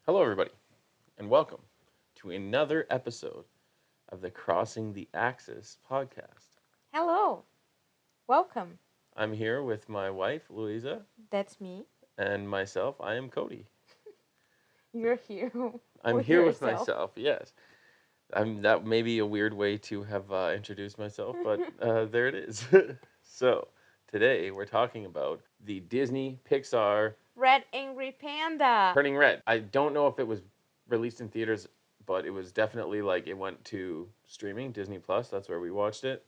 Hello, everybody, and welcome to another episode of the Crossing the Axis podcast. Hello, welcome. I'm here with my wife, Louisa, That's me. and myself. I am Cody. You're here I'm with here with yourself. myself, yes. That may be a weird way to have introduced myself, but there it is. So, today we're talking about the Disney Pixar Red Angry Panda. Turning Red. I don't know if it was released in theaters, but it was definitely like it went to streaming, Disney Plus. That's where we watched it.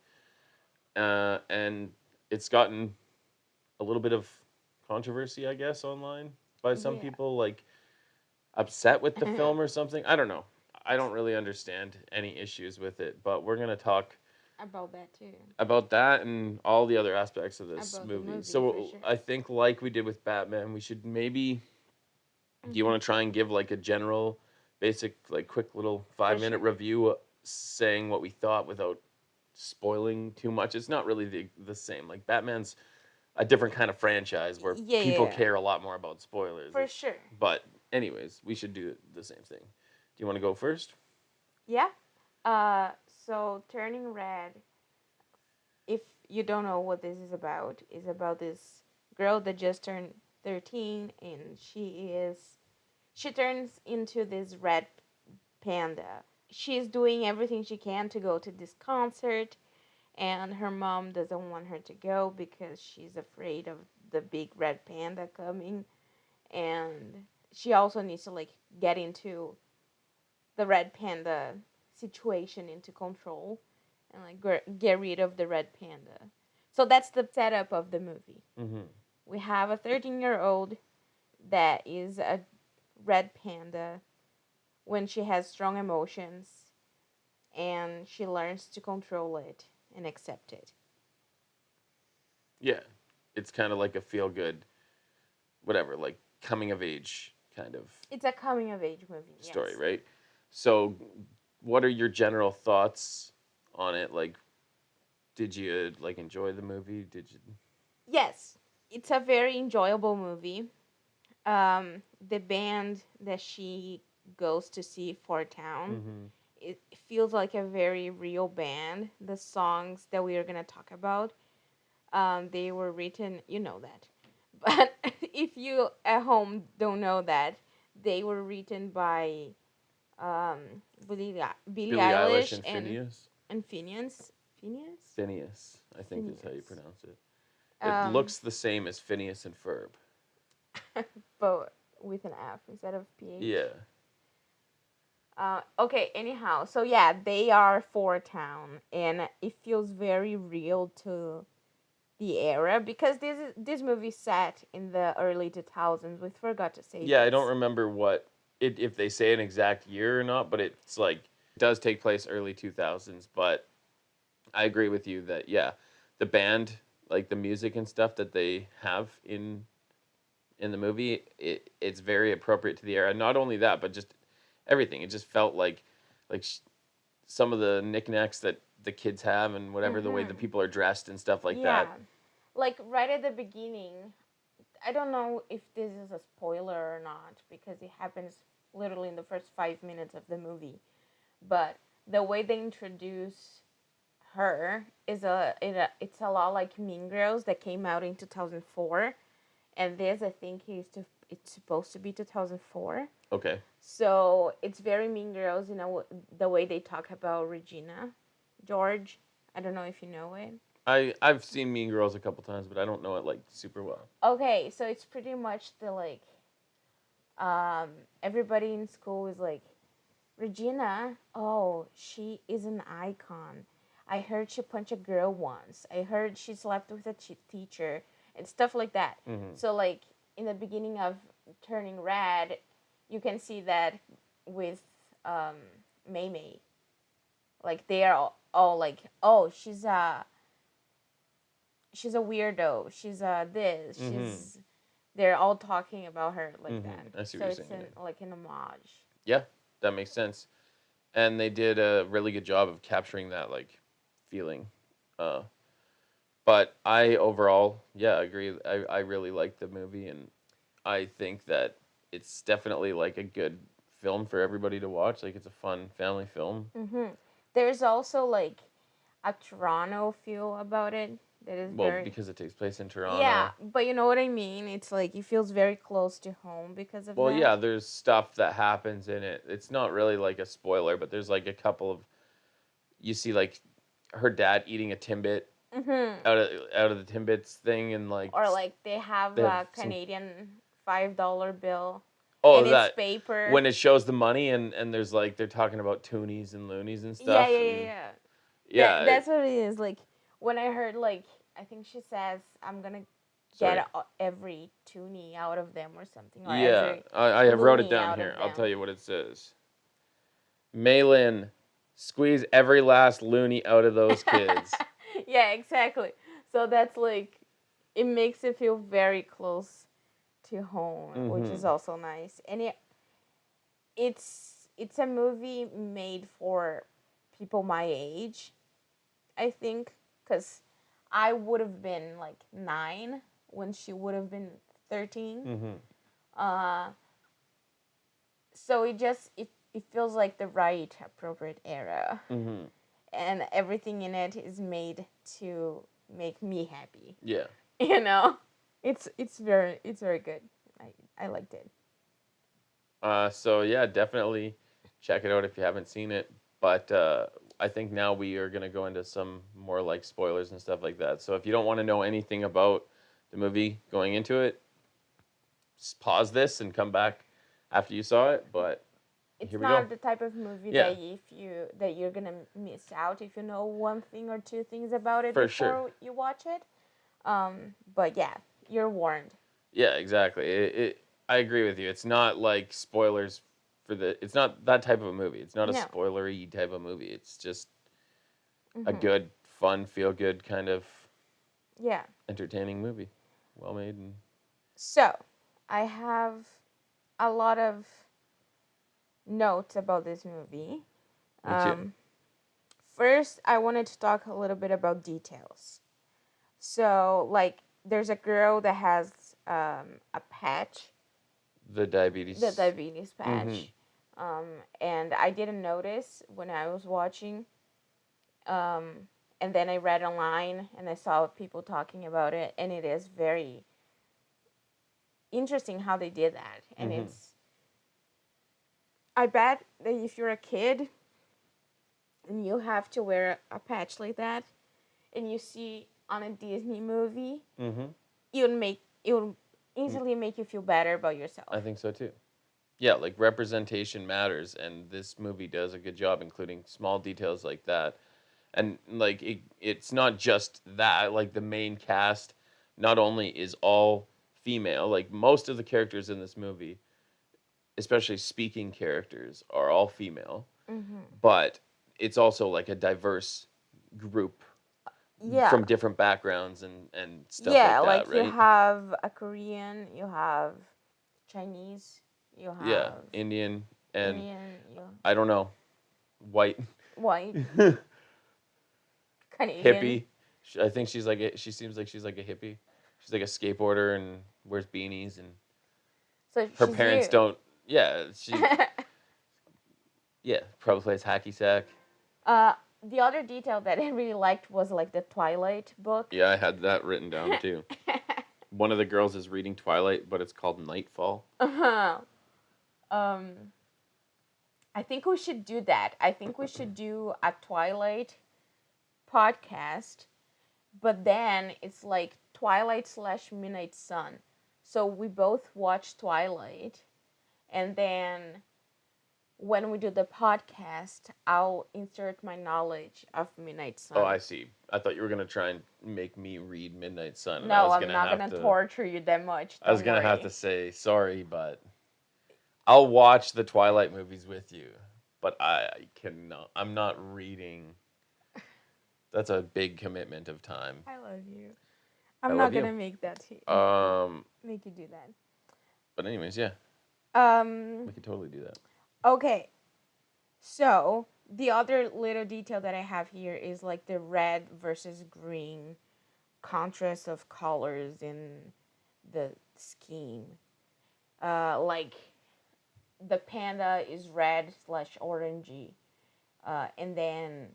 And it's gotten a little bit of controversy, I guess, online by some Yeah. people, like upset with the film or something. I don't know. I don't really understand any issues with it, but we're gonna talk About that too. about that and all the other aspects of this About the movie. movie for So sure. I think, like we did with Batman, we should maybe. Do you want to try and give like a general, basic, like quick little 5 minute sure. review, saying what we thought without spoiling too much? It's not really the same. Like Batman's a different kind of franchise where Yeah, people yeah, care a lot more about spoilers. for sure. But anyways, we should do the same thing. Do you want to go first? Yeah. Uh, so Turning Red. If you don't know what this is about this girl that just turned 13, and she turns into this red panda. She's doing everything she can to go to this concert, and her mom doesn't want her to go because she's afraid of the big red panda coming, and she also needs to like get into the red panda situation into control and like get rid of the red panda. So that's the setup of the movie. Mm-hmm. We have a 13-year-old that is a red panda when she has strong emotions, and she learns to control it and accept it. Yeah, it's kind of like a feel good, whatever, like coming of age kind of It's a coming of age movie, story, yes. right? So, what are your general thoughts on it? Like, did you like enjoy the movie? Did you? Yes, it's a very enjoyable movie. The band that she goes to see for town, Mm-hmm. it feels like a very real band. The songs that we are gonna talk about, they were written, you know that. But if you at home don't know that, they were written by um, Billie Billie Eilish Eilish and Phineas. and Phineas. Phineas? Phineas, I think is how you Phineas. pronounce it. It Um, looks the same as Phineas and Ferb. but with an F instead of PH. Yeah. Okay, anyhow, so yeah, they are for town, and it feels very real to the era because this movie set in the early 2000s. We forgot to say Yeah, I don't this. remember what it if they say an exact year or not, but it's like it does take place early 2000s, but I agree with you that yeah, the band, like the music and stuff that they have in the movie, it's very appropriate to the era. Not only that, but just everything. It just felt like some of the knickknacks that the kids have and whatever the way the Mm-hmm. people are dressed and stuff like Yeah, that. like right at the beginning. I don't know if this is a spoiler or not because it happens literally in the first 5 minutes of the movie. But the way they introduce her is it's a lot like Mean Girls that came out in 2004, and this I think it's supposed to be 2004. Okay. So it's very Mean Girls, you know, the way they talk about Regina George. I don't know if you know it. I've seen Mean Girls a couple times, but I don't know it like super well. Okay, so it's pretty much the like um everybody in school is like, Regina, oh, she is an icon. I heard she punched a girl once. I heard she slept with a teacher and stuff like that. Mm-hmm. So like in the beginning of Turning Red, you can see that with um Mei Mei. Like they are all like, oh, she's a weirdo. She's this. Mm-hmm. She's they're all talking about her like Mm-hmm. that. I see So what you're it's saying. like an homage. Yeah, that makes sense. And they did a really good job of capturing that like feeling. Uh, but I overall, yeah, agree. I really liked the movie, and I think that it's definitely like a good film for everybody to watch. Like it's a fun family film. There's also like a Toronto feel about it that is Well, very, because it takes place in yeah, Toronto. but you know what I mean? It's like it feels very close to home because of Well, that. yeah, there's stuff that happens in it. It's not really like a spoiler, but there's like a couple of you see like her dad eating a Timbit Mm-hmm. out of the Timbits thing, and like Or like they have they have a some. Canadian $5 bill, Oh, and it's that paper. when it shows the money and there's like they're talking about toonies and loonies and Yeah, stuff, yeah, yeah, and yeah. yeah, That's what it is. Like when I heard like I think she says I'm gonna sorry. get every toonie out of them or something, or Yeah, every I wrote it loony down out here. of I'll tell them. you what it says. Malin, squeeze every last loony out of those kids. Yeah, exactly. So that's like it makes it feel very close to home, which is Mm-hmm. also nice. And it's a movie made for people my age, I think, because I would have been like 9 when she would have been 13. Mm-hmm. Uh, so it feels like the right appropriate era, Mm-hmm. and everything in it is made to make me happy. Yeah. You know, it's very good. I liked it. So yeah, definitely check it out if you haven't seen it. But I think now we are gonna go into some more like spoilers and stuff like that. So if you don't want to know anything about the movie going into it, just pause this and come back after you saw it. But It's here we go. not the type of movie Yeah, that you're gonna miss out if you know one thing or two things about it for sure. before you watch it. But yeah, you're warned. Yeah, exactly. I agree with you. It's not like spoilers for the. It's not that type of a movie. It's not a No. spoilery type of movie. It's just a Hmm. good, fun, feel good kind of Yeah. entertaining movie. Well made and So I have a lot of notes about this movie. me too. Um, First, I wanted to talk a little bit about details. So, like, there's a girl that has a patch, The the diabetes. diabetes Mm-hmm. patch, um, and I didn't notice when I was watching. Um, and then I read online and I saw people talking about it, and it is very interesting how they did that. And Mm-hmm. I bet that if you're a kid and you have to wear a patch like that, and you see on a Disney movie, Mm-hmm. it would easily make you feel better about yourself. I think so too. Yeah, like representation matters, and this movie does a good job, including small details like that. And like it's not just that. Like the main cast, not only is all female, like most of the characters in this movie, especially speaking characters, are all female, Hmm. but it's also like a diverse group Yeah, from different backgrounds and stuff yeah. like that, Like you right? have a Korean, you have Chinese, you Yeah, have Indian and Indian, you I don't know, white white, Canadian. hippie. I think she seems like she's like a hippie. She's like a skateboarder and wears beanies and So her she's parents you. don't. Yeah, she yeah probably plays hacky sack. uh, the other detail that I really liked was like the Twilight book. Yeah, I had that written down too. One of the girls is reading Twilight, but it's called Nightfall. Uh-huh. Um, I think we should do that. I think we should do a Twilight podcast, but then it's like Twilight slash Midnight Sun. So we both watch Twilight, and then when we do the podcast, I'll insert my knowledge of Midnight Oh, Sun. I see. I thought you were gonna try and make me read Midnight Sun, and I No, was I'm gonna not have gonna to. torture you that much. I was Don't gonna have to worry. say sorry, but I'll watch the Twilight movies with you. But I cannot. I'm not reading. That's a big commitment of time. I love you. I I'm love not you. gonna make that Um. make you do that. But anyways, yeah, we Um. could totally do that. Okay. So the other little detail that I have here is like the red versus green contrast of colors in the scheme. Like the panda is red slash orangey, and then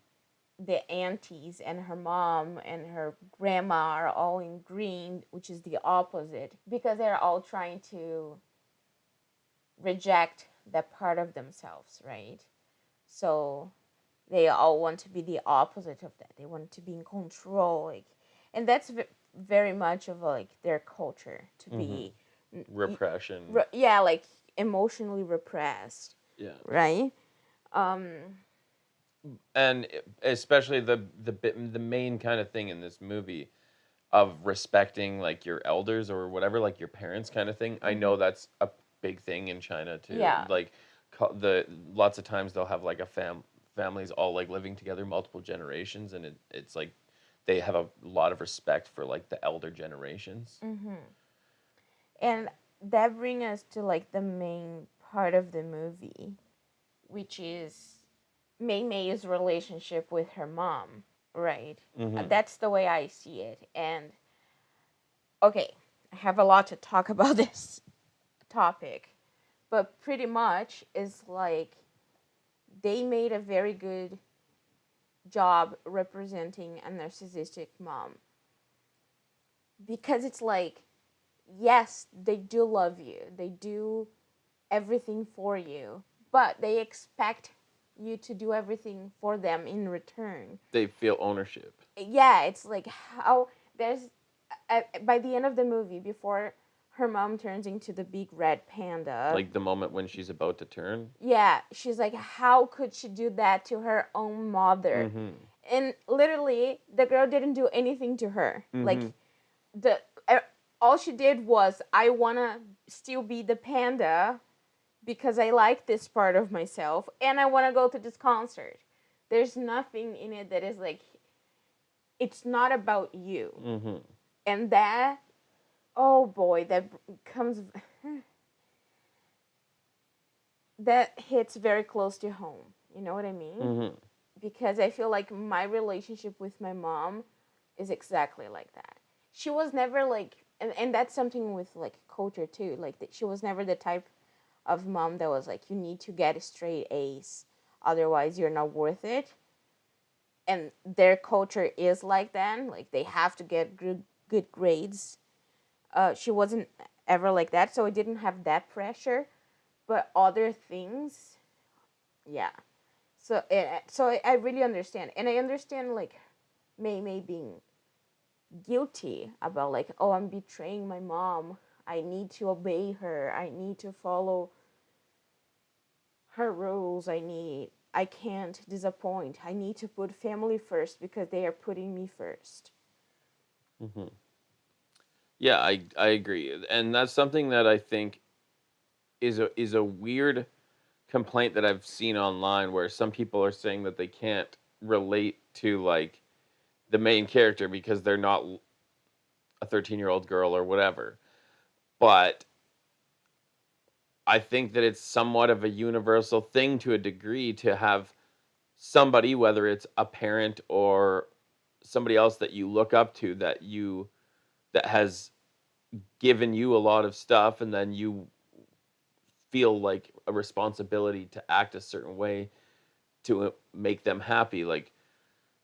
the aunties and her mom and her grandma are all in green, which is the opposite, because they're all trying to reject that part of themselves, right? So they all want to be the opposite of that. They want to be in control, like, and that's very much of like their culture to be, Repression. yeah, like emotionally repressed, Yeah. right? And especially the main kind of thing in this movie of respecting like your elders or whatever, like your parents kind of thing. I know that's a big thing in China too. Yeah. Like the lots of times they'll have like a families all like living together multiple generations, and it's like they have a lot of respect for like the elder generations. And that brings us to like the main part of the movie, which is Mei Mei's relationship with her mom, right? That's the way I see it. And okay, I have a lot to talk about this topic, but pretty much is like they made a very good job representing a narcissistic mom, because it's like, yes, they do love you, they do everything for you, but they expect you to do everything for them in return. They feel ownership. Yeah, it's like how there's by the end of the movie, before her mom turns into the big red panda, Like the moment when she's about to turn. yeah, she's like, how could she do that to her own mother? And literally the girl didn't do anything to her. Like the all she did was, I want to still be the panda because I like this part of myself and I want to go to this concert. There's nothing in it that is like, it's not about you. And that, oh boy, that comes, that hits very close to home. You know what I mean? Because I feel like my relationship with my mom is exactly like that. She was never like, and that's something with like culture too. Like she was never the type of mom that was like, you need to get straight A's, otherwise you're not worth it. And their culture is like that. Like they have to get good grades. She wasn't ever like that, so I didn't have that pressure. But other things, yeah. So I really understand, and I understand like Mei Mei being guilty about like, oh, I'm betraying my mom. I need to obey her. I need to follow her rules. I can't disappoint. I need to put family first because they are putting me first. Yeah, I agree, and that's something that I think is a weird complaint that I've seen online, where some people are saying that they can't relate to like the main character because they're not a 13-year-old girl or whatever. But I think that it's somewhat of a universal thing to a degree to have somebody, whether it's a parent or somebody else that you look up to, that has given you a lot of stuff, and then you feel like a responsibility to act a certain way to make them happy. Like,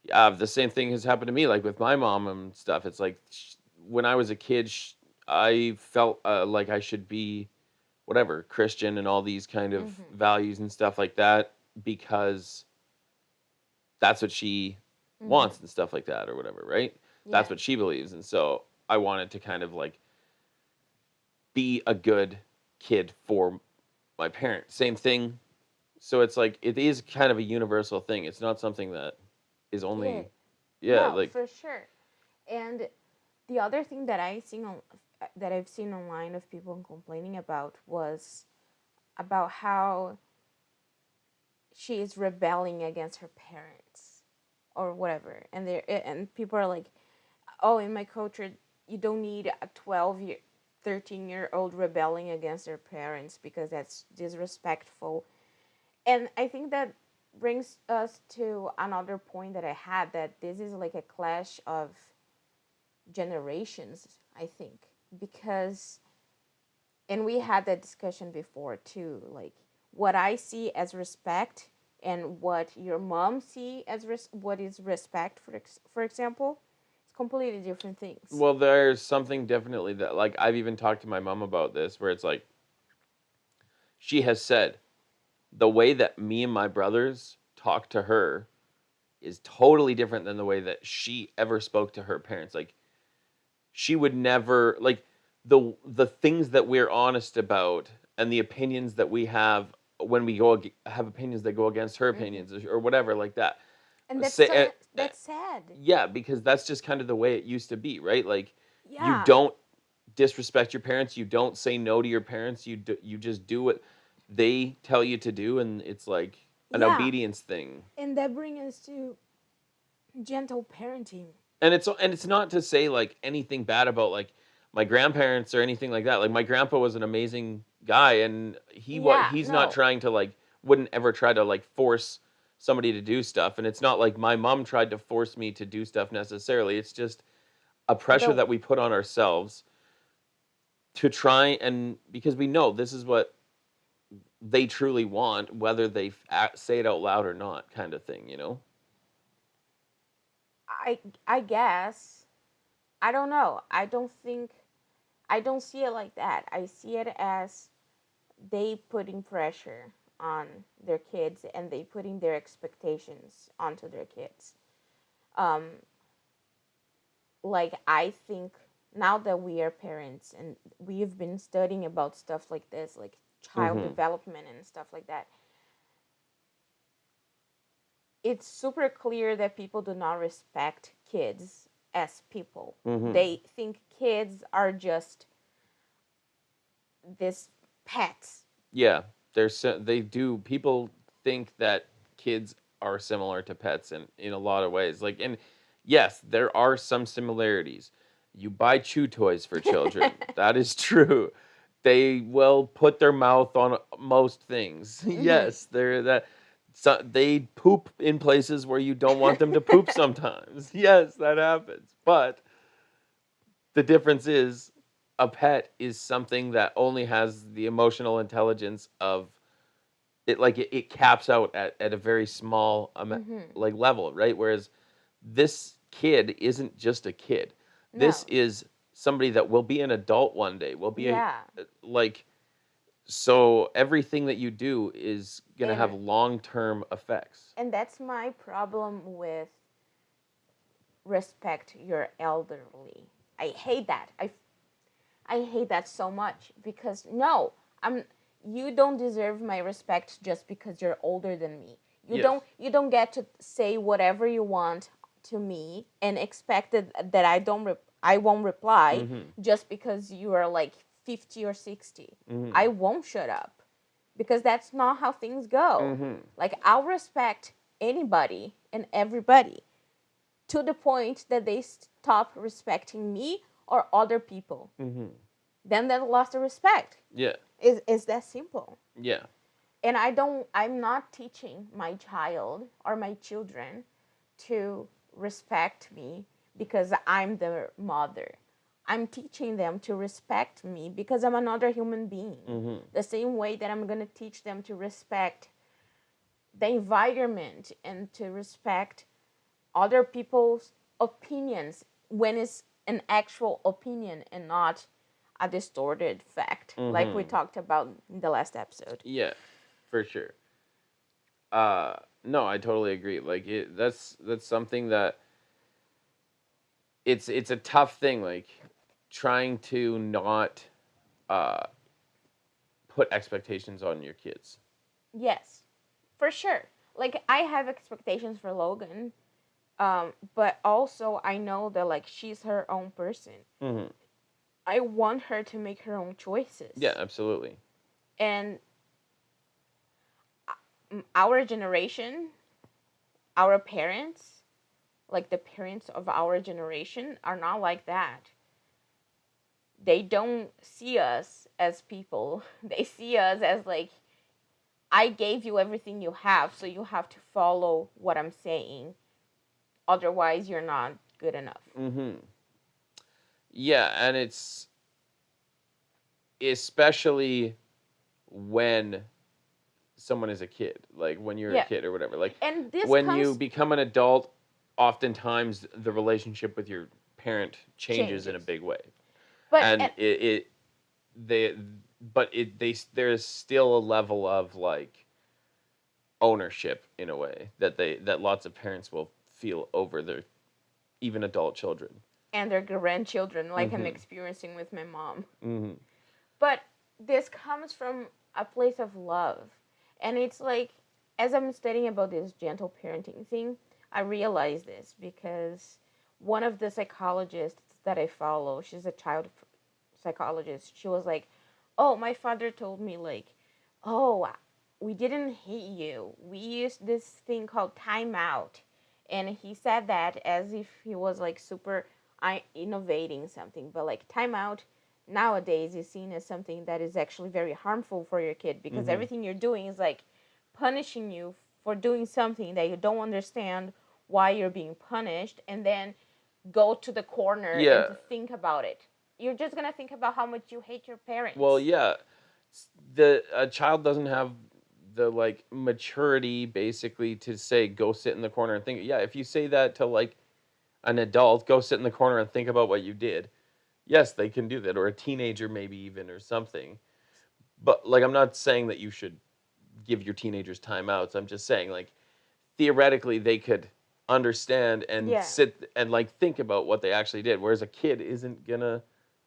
the same thing has happened to me, like with my mom and stuff. It's like when I was a kid, I felt like I should be whatever Christian and all these kind of values and stuff like that, because that's what she wants and stuff like that or whatever, right? Yeah. That's what she believes, and so I wanted to kind of like be a good kid for my parents. Same thing. So it's like it is kind of a universal thing. It's not something that is only, yeah, no, like for sure. And the other thing that I've seen online of people complaining about was about how she is rebelling against her parents or whatever, and people are like, oh, in my culture you don't need a 13-year-old rebelling against their parents because that's disrespectful. And I think that brings us to another point that I had, that this is like a clash of generations, I think, because, and we had that discussion before too, like what I see as respect and what your mom see as what is respect, for example, it's completely different things. Well, there's something definitely that, like, I've even talked to my mom about this, where it's like, she has said the way that me and my brothers talk to her is totally different than the way that she ever spoke to her parents. Like, she would never, like, the things that we're honest about and the opinions that we have when we have opinions that go against her Hmm. opinions, or whatever, like that. And Say that's sad. yeah, because that's just kind of the way it used to be, right? Like, you Yeah, don't disrespect your parents, you don't say no to your parents, you just do what they tell you to do, and it's like an yeah, obedience thing. and that brings us to gentle parenting. And it's not to say like anything bad about like my grandparents or anything like that. Like, my grandpa was an amazing guy, and Yeah, he's not no, trying to like, wouldn't ever try to like force somebody to do stuff, and it's not like my mom tried to force me to do stuff necessarily. It's just a pressure the that we put on ourselves to try, and because we know this is what they truly want, whether they say it out loud or not, kind of thing, you know? I I guess I don't know. I don't see it like that. I see it as they putting pressure on their kids and they putting their expectations onto their kids. Um, like I think now that we are parents and we've been studying about stuff like this, like child Mm-hmm. development and stuff like that, it's super clear that people do not respect kids as people. Mm-hmm. They think kids are just this pets. Yeah, they do. People think that kids are similar to pets in a lot of ways. Like, and yes, there are some similarities. You buy chew toys for children. That is true. They will put their mouth on most things. Hmm. Yes, they're that. So they poop in places where you don't want them to poop sometimes. Yes, that happens. But the difference is a pet is something that only has the emotional intelligence of it, like it caps out at a very small Hmm. like level, right? Whereas this kid isn't just a kid. This No. is somebody that will be an adult one day. Will be Yeah. like, so everything that you do is going to have And long-term effects. that's my problem with respect your elderly. I hate that. I hate that so much because no, I'm you don't deserve my respect just because you're older than me. Yes. You don't get to say whatever you want to me and expect that I won't reply Mhm. just because you are like 50 or 60. Mhm. I won't shut up because that's not how things go. Mhm. Like I'll respect anybody and everybody to the point that they stop respecting me or other people. Mhm. Then they lost the respect. Yeah. Is that simple? Yeah. And I'm not teaching my child or my children to respect me because I'm their mother. I'm teaching them to respect me because I'm another human being. Mhm. The same way that I'm going to teach them to respect the environment and to respect other people's opinions when it's an actual opinion and not a distorted fact, like we Mhm. talked about in the last episode. Yeah, for sure. Uh no, I totally agree. Like, that's something that it's a tough thing, like trying to not uh put expectations on your kids. Yes, for sure. Like I have expectations for Logan, but also I know that like she's her own person. Mhm. I want her to make her own Yeah, choices, absolutely. and our generation, our parents, like the parents of our generation, are not like that. They don't see us as people. They see us as like, I gave you everything you have, so you have to follow what I'm saying. Otherwise, you're not good enough. Mhm. Yeah, and it's especially when someone is a kid, like when you're a Yeah. kid or whatever. Like And this when you comes become an adult, oftentimes the relationship with your parent changes in a changes. big way, But and they but there's still a level of like ownership in a way that lots of parents will feel over their even adult children. and their grandchildren, like I'm Mm-hmm. experiencing with my mom. Mm-hmm. But this comes from a place of love. And it's like, as I'm studying about this gentle parenting thing, I realize this because one of the psychologists that I follow, she's a child psychologist, she was like, oh, my father told me, like, oh, we didn't hate you. We used this thing called timeout. And he said that as if he was like super innovating something. But like timeout nowadays is seen as something that is actually very harmful for your kid because Mm-hmm. everything you're doing is like punishing you for doing something that you don't understand why you're being punished, and then go to the corner and Yeah. to think about it. You're just gonna think about how much you hate your Well, parents. yeah. The a child doesn't have the like maturity basically to say go sit in the corner and think. Yeah, if you say that to like an adult, go sit in the corner and think about what you did. Yes, they can do that, or a teenager maybe even, or something. But like, I'm not saying that you should give your teenagers timeouts. I'm just saying like theoretically they could understand and Yeah. sit and like think about what they actually did, whereas a kid isn't gonna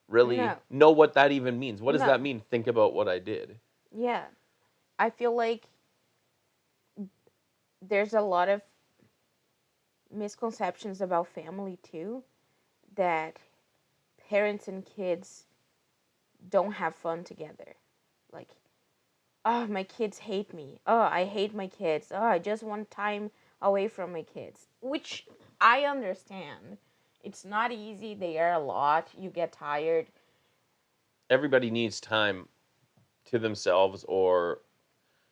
really No. know what that even means. What does No. that mean? Think about what I did. Yeah. I feel like there's a lot of misconceptions about family too, that parents and kids don't have fun together. Like, oh, my kids hate me. Oh, I hate my kids. Oh, I just want time away from my kids. Which I understand. It's not easy. They are a lot. You get tired. Everybody needs time to themselves, or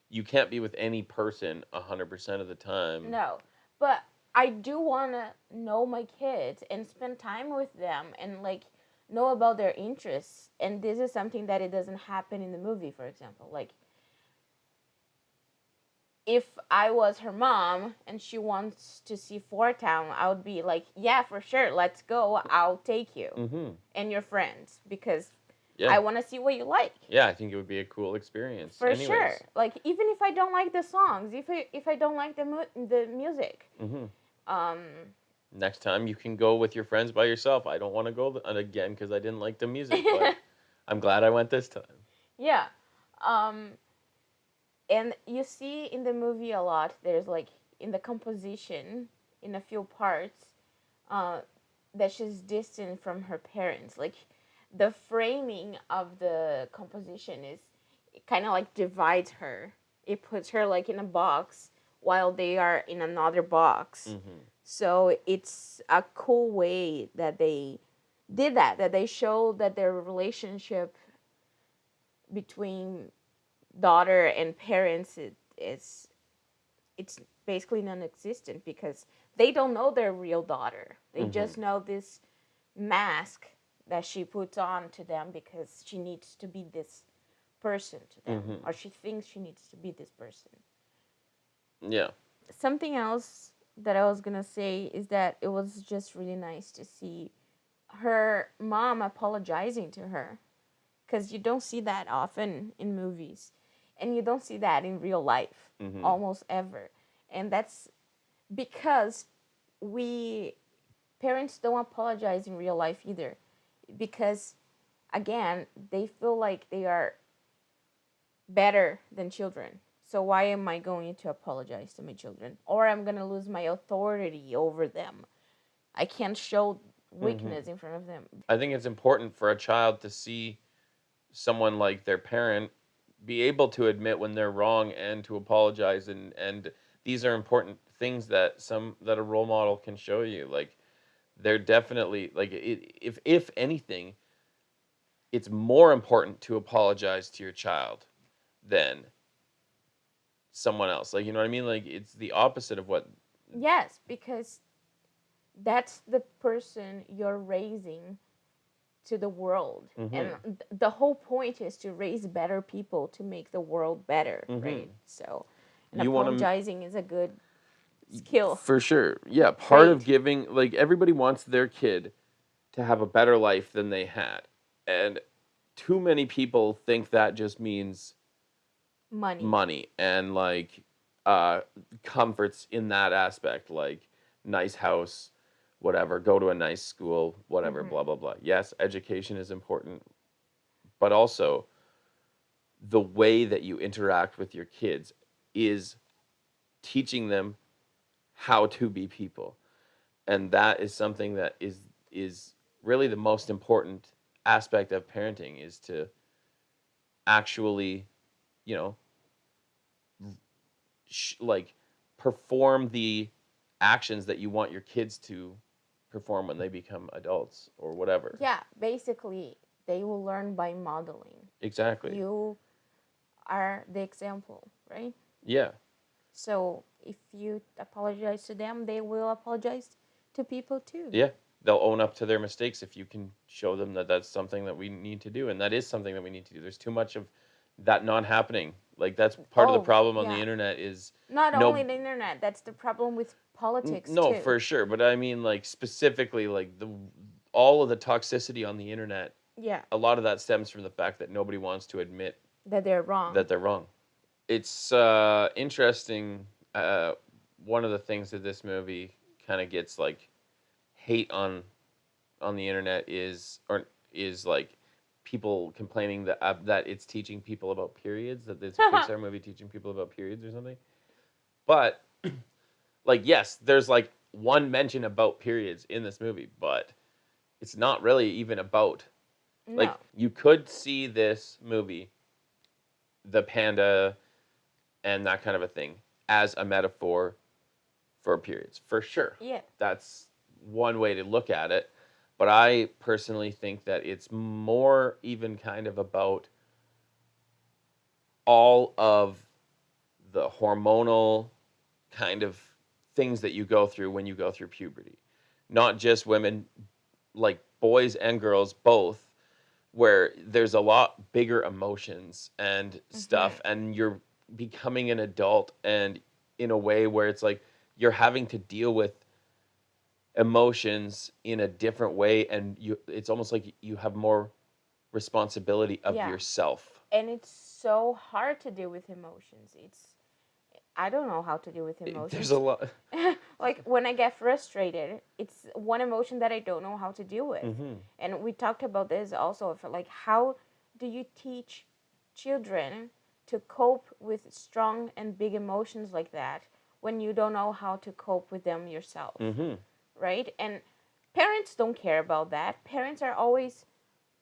you can't be with any person 100% of the time. No. But I do want to know my kids and spend time with them and like know about their interests. And this is something that it doesn't happen in the movie, for example. Like, if I was her mom and she wants to see Fort Town, I would be like, yeah, for sure, let's go. I'll take you Mm-hmm. and your friends because Yeah. I want to see what you like. Yeah, I think it would be a cool experience. For Anyways. sure. Like, even if I don't like the songs, if I don't like the music. Mm-hmm. Um, Next time you can go with your friends by yourself. I don't want to go again because I didn't like the music, but I'm glad I went this time. yeah. Um, and you see in the movie a lot, there's like in the composition, in a few parts, uh, that she's distant from her parents. Like, the framing of the composition is kind of like divides her. It puts her like in a box while they are in another box. Mm-hmm. So it's a cool way that they did that they showed that their relationship between daughter and parents is it's basically non-existent because they don't know their real daughter. They just know this mask that she puts on to them because she needs to be this person to them, or she thinks she needs to be this person. Yeah. Something else that I was gonna say is that it was just really nice to see her mom apologizing to her because you don't see that often in movies, and you don't see that in real life almost ever. And that's because we parents don't apologize in real life either, because again they feel like they are better than children. So why am I going to apologize to my children? Or I'm going to lose my authority over them. I can't show weakness in front of them. I think it's important for a child to see someone like their parent be able to admit when they're wrong and to apologize, and these are important things that a role model can show you. Like, they're definitely like if anything, it's more important to apologize to your child than someone else. Like, you know what I mean? Like, it's the opposite of what. Yes, because that's the person you're raising to the world. Mm-hmm. And the whole point is to raise better people to make the world better, Mm-hmm. right? So, and You want to apologizing is a good skill. for sure. Yeah, part of Trait. giving, like, everybody wants their kid to have a better life than they had, and too many people think that just means money and like uh comforts in that aspect, like nice house, whatever, go to a nice school, whatever, Mm-hmm. blah blah blah. Yes, education is important, but also the way that you interact with your kids is teaching them how to be people. And that is something that is really the most important aspect of parenting, is to actually, you know, like perform the actions that you want your kids to perform when they become adults or whatever. Yeah, basically, they will learn by modeling. Exactly. You are the example, right? Yeah. So if you apologize to them, they will apologize to people too. Yeah. They'll own up to their mistakes if you can show them that that's something that we need to do, and that is something that we need to do. There's too much of that not happening. Like, that's part of the problem on the internet is not no only the internet. That's the problem with politics no, too. for sure, but I mean, like, specifically, like, the all of the toxicity on the internet, Yeah, a lot of that stems from the fact that nobody wants to admit that they're wrong. that they're wrong. It's interesting. One of the things that this movie kind of gets like hate on the internet is like people complaining that it's teaching people about periods, that it's a Pixar movie teaching people about periods or something. But like, yes, there's like one mention about periods in this movie, but it's not really even about. Like, No. you could see this movie, the panda and that kind of a thing, as a metaphor for periods, for sure. Yeah. That's one way to look at it. But I personally think that it's more even kind of about all of the hormonal kind of things that you go through when you go through puberty. Not just women, like boys and girls both, where there's a lot bigger emotions and stuff, and you're becoming an adult, and in a way where it's like you're having to deal with emotions in a different way, and it's almost like you have more responsibility of yourself. And it's so hard to deal with emotions. I don't know how to deal with emotions. There's a lot. Like, when I get frustrated, it's one emotion that I don't know how to deal with. And we talked about this also, for like, how do you teach children to cope with strong and big emotions like that when you don't know how to cope with them yourself? Right? And parents don't care about that. Parents are always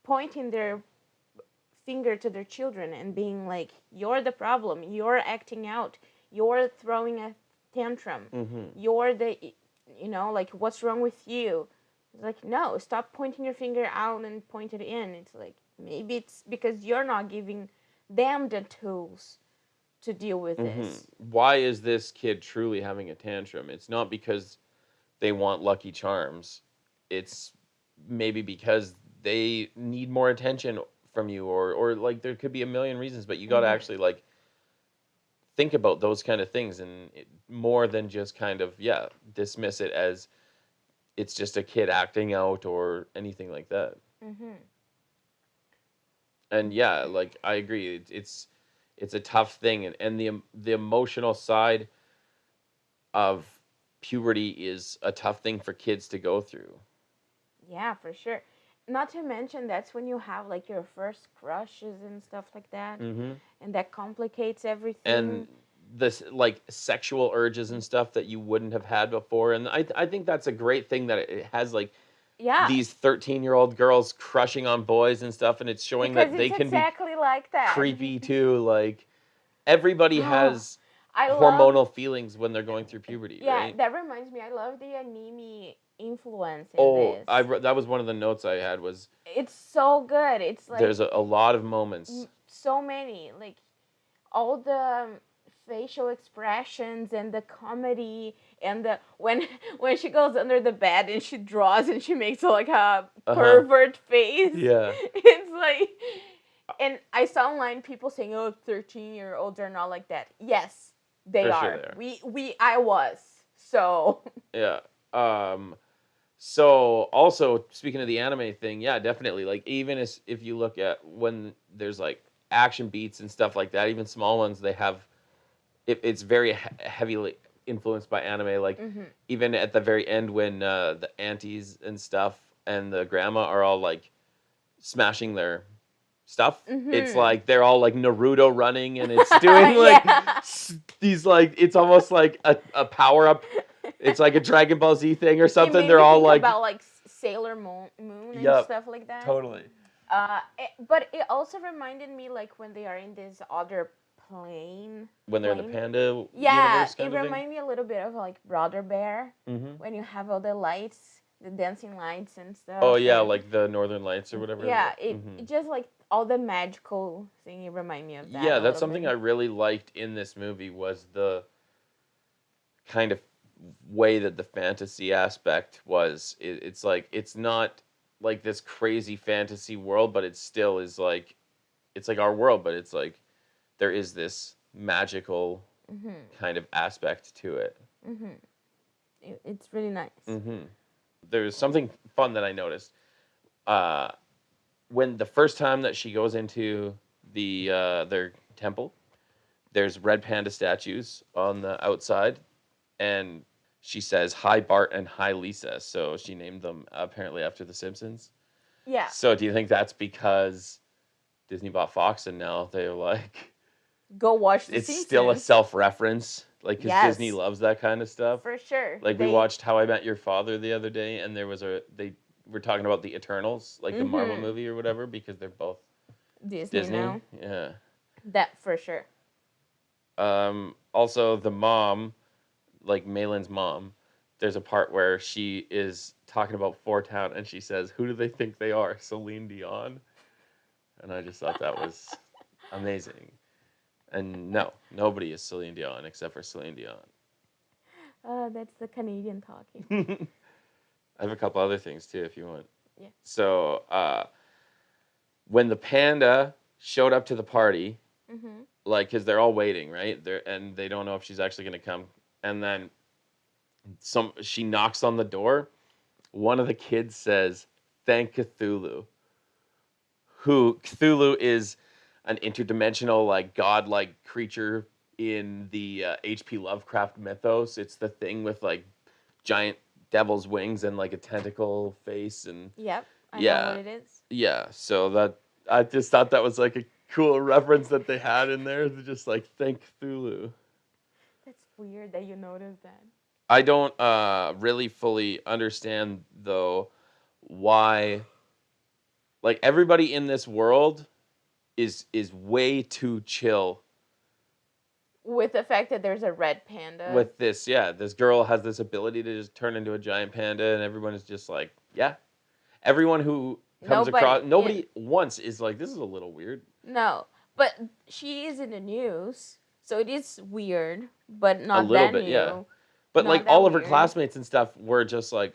pointing their finger to their children and being like, you're the problem, you're acting out, you're throwing a tantrum, you're the, like, what's wrong with you? It's like, no, stop pointing your finger out and point it in. It's like, maybe it's because you're not giving them the tools to deal with this. Why is this kid truly having a tantrum? It's not because they want Lucky Charms. It's maybe because they need more attention from you, or like, there could be a million reasons, but you got to actually like think about those kind of things, and more than just kind of dismiss it as it's just a kid acting out or anything like that. And like, I agree, it's a tough thing, and the emotional side of puberty is a tough thing for kids to go through. Yeah, for sure. Not to mention, that's when you have like your first crushes and stuff like that, and that complicates everything. And this, like, sexual urges and stuff that you wouldn't have had before, and I think that's a great thing that it has, like, these 13-year-old girls crushing on boys and stuff, and it's showing because that they can exactly be like that. creepy too. Like, everybody has hormonal feelings when they're going through puberty. Right? That reminds me, I love the anime influence in this. That was one of the notes I had, was it's so good. It's like, there's a lot of moments. So many, like, all the facial expressions and the comedy and the when she goes under the bed and she draws and she makes like a pervert face. Yeah. It's like, and I saw online people saying, "Oh, 13-year-olds are not like that." Yes, they For are. sure they are. I was. So, Yeah. So also speaking of the anime thing, yeah, definitely. Like even as if you look at when there's like action beats and stuff like that, even small ones, they have it's very heavily influenced by anime. Like even at the very end when the aunties and stuff and the grandma are all like smashing their stuff. It's like they're all like Naruto running, and it's doing like these like it's almost like a power up. It's like a Dragon Ball Z thing or something. It made They're me all think like about like Sailor Moon and Yep, stuff like that. totally. But it also reminded me like when they are in this other plane. When they're in the panda Yeah, universe it kind of thing. reminded me a little bit of like Brother Bear Mm-hmm. when you have all the lights, the dancing lights and stuff. Oh yeah, and like the Northern Lights or whatever. yeah, it just like all the magical thing. It reminded me of that. Yeah, a that's little something bit. I really liked in this movie was the kind of way that the fantasy aspect was. It's like it's not like this crazy fantasy world, but it still is like it's like our world, but it's like there is this magical kind of aspect to it. It's really nice. There's something fun that I noticed. When the first time that she goes into the their temple, there's red panda statues on the outside, and she says hi Bart and hi Lisa. So she named them apparently after the Simpsons. Yeah. So do you think that's because Disney bought Fox and now they're like Go watch the it's Simpsons. still a self-reference, like because Yes. Disney loves that kind of stuff. For sure. Like we watched How I Met Your Father the other day, and there was they were talking about the Eternals, like the Marvel movie or whatever, because they're both Disney now. Yeah. That for sure. Also, the mom, like Malin's mom, there's a part where she is talking about Four Town, and she says, "Who do they think they are? Celine Dion?" And I just thought that was amazing. And no, nobody is Celine Dion except for Celine Dion. That's the Canadian talking. I have a couple other things too, if you want. Yeah. So, when the panda showed up to the party, like, because they're all waiting, right? And they don't know if she's actually going to come. And then she knocks on the door. One of the kids says, "Thank Cthulhu." Cthulhu is an interdimensional, like, godlike creature in the H.P. Lovecraft mythos. It's the thing with, like, giant devil's wings and, like, a tentacle face. And Yep, I know what it is. Yeah, so I just thought that was, like, a cool reference that they had in there. They're just like, thank Cthulhu. That's weird that you noticed that. I don't really fully understand, though, why, like, everybody in this world is way too chill. With the fact that there's a red panda. With this, yeah, this girl has this ability to just turn into a giant panda, and everyone is just like, yeah. Everyone who comes across, nobody once is like, this is a little weird. No, but she is in the news, so it is weird, but not a little that bit, new. yeah. But Not like that all of her weird. classmates and stuff were just like,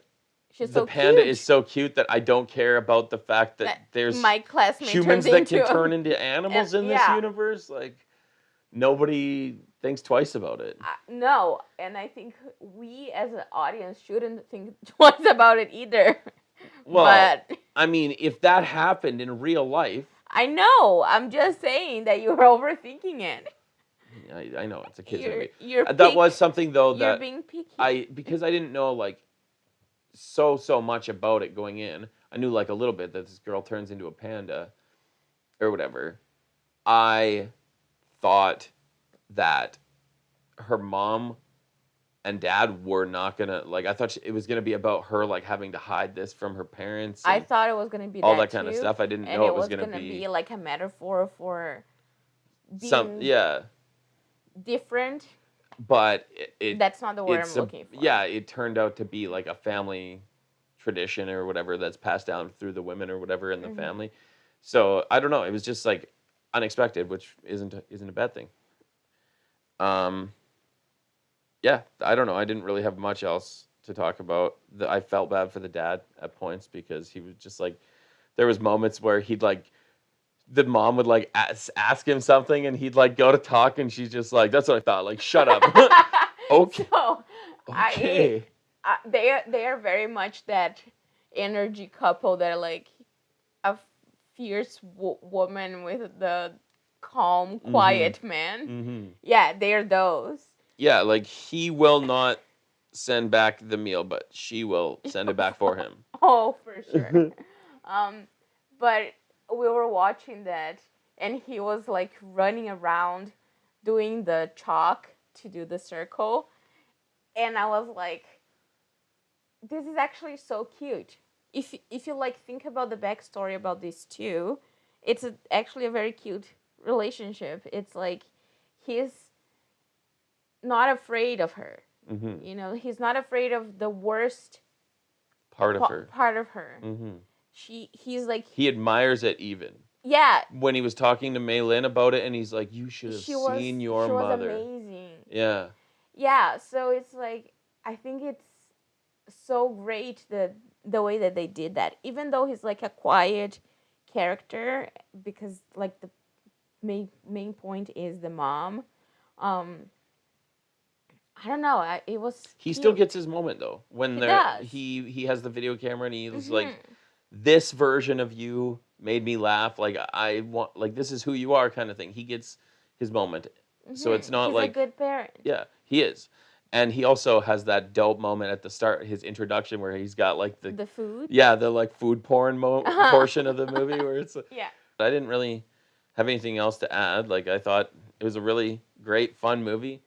She's the so panda cute. is so cute that I don't care about the fact that there's my classmate humans that can turn into animals in this yeah. universe. Like, nobody thinks twice about it. No, and I think we as an audience shouldn't think twice about it either. Well, but I mean, if that happened in real life... I know. I'm just saying that you're overthinking it. I know, it's a kid's movie. That was something, though, that... You're being picky. Because I didn't know, like, so much about it going in. I knew, like, a little bit that this girl turns into a panda or whatever. I thought that her mom and dad were not gonna, like, I thought it was gonna be about her, like, having to hide this from her parents. I thought it was gonna be all that kind of stuff. I didn't know it was gonna be like a metaphor for being different. But that's not the word I'm looking for. Yeah, it turned out to be like a family tradition or whatever that's passed down through the women or whatever in the family. So I don't know. It was just like unexpected, which isn't a bad thing. Um, yeah, I don't know. I didn't really have much else to talk about. I felt bad for the dad at points because he was just like, there was moments where he'd like, the mom would like ask him something and he'd like go to talk and she's just like, that's what I thought. Like, shut up. Okay. So I, Okay. they are very much that energy couple that are like a fierce woman with the calm, Mm-hmm. quiet man. Mm-hmm. Yeah, they're those. Yeah, like he will not send back the meal, but she will send it back for him. Oh, for sure. Um, but we were watching that, and he was like running around doing the chalk to do the circle, and I was like, this is actually so cute. If you like think about the backstory about these two, it's actually a very cute relationship. It's like he's not afraid of her. Mm-hmm. You know, he's not afraid of the worst Part of her. part of her. Mm-hmm. He's like, He admires it even. yeah, When he was talking to Mei Lin about it, and he's like, "You should have she was seen your she was mother." amazing. Yeah. Yeah, so it's like I think it's so great the way that they did that. Even though he's like a quiet character, because like the main point is the mom. Um, I don't know. It was He cute. still gets his moment though when He there does. he has the video camera and he's like, Mm-hmm. "This version of you made me laugh. Like I want, like this is who you are," kind of thing. He gets his moment, so it's Mm-hmm. not He's a like, good parent. yeah, he is. And he also has that dope moment at the start, his introduction, where he's got like The food. yeah, the like food porn portion of the movie where it's. Yeah. I didn't really have anything else to add. Like I thought it was a really great, fun movie,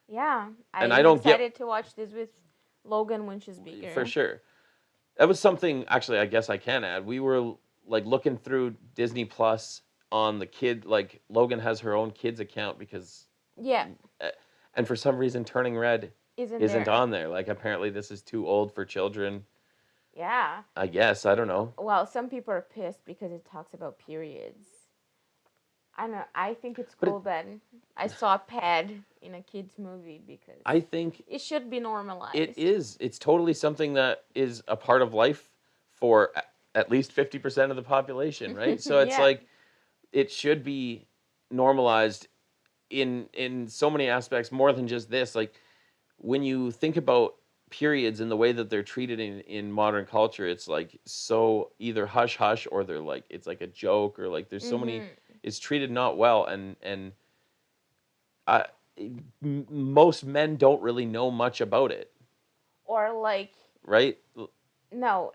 Yeah, and I I'm don't get excited to watch this with Logan when she's bigger. for sure. That was something actually I guess I can add. We were like looking through Disney Plus on the kid, like Logan has her own kids account because Yeah, uh, and for some reason Turning Red isn't isn't there? on there. Like apparently this is too old for children. Yeah. I guess, I don't know. Well, some people are pissed because it talks about periods. I don't know. I think it's But cool that I saw a pad in a kids movie because I think it should be it normalized. is. It's totally something that is a part of life for at least 50% of the population, right? So it's Yeah. like it should be normalized in so many aspects more than just this. Like when you think about periods and the way that they're treated in modern culture, it's like so either hush hush or they're like it's like a joke or like there's so many, Mm-hmm. it's treated not well and I, most men don't really know much about it, Or like, right? no,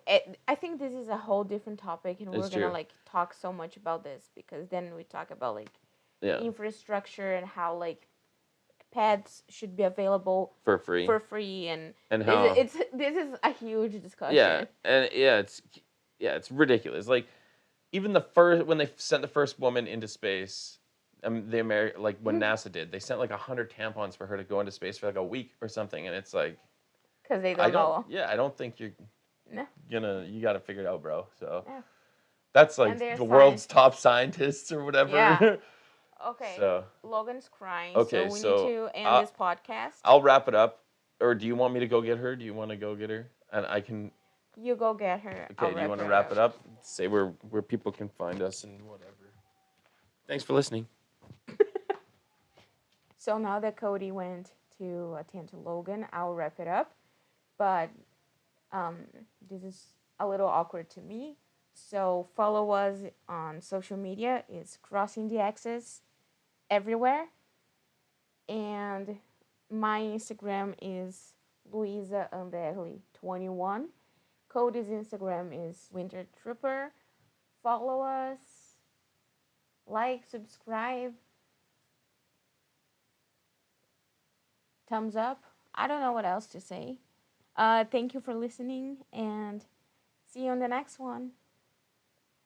I think this is a whole different topic, and we're It's gonna true. like talk so much about this because then we talk about like Yeah, infrastructure and how like pads should be available for free. for free, and And how this is a huge yeah, discussion. and yeah, it's ridiculous. Like even the first when they sent the first woman into space, like when NASA did, they sent like 100 tampons for her to go into space for like a week or something, and it's like Because they don't know. I don't think you're No. you got to figure it out, bro. So Yeah. that's And like they're the world's scientists. top scientists or whatever. Yeah. Okay. So Logan's crying, so okay, we need so to end this podcast. I'll wrap it up. Or do you want me to go get her? Do you want to go get her? And I can. You go get her. Okay, I'll do you wrap want to her wrap it up. up? Say where people can find us and whatever. Thanks for listening. So now that Cody went to attend to Logan, I'll wrap it up. But um, this is a little awkward to me. So follow us on social media. It's Crossing the Axis everywhere. And my Instagram is Luisa Anderli 21. Cody's Instagram is Winter Trooper. Follow us, like, subscribe, thumbs up. I don't know what else to say. Thank you for listening and see you on the next one.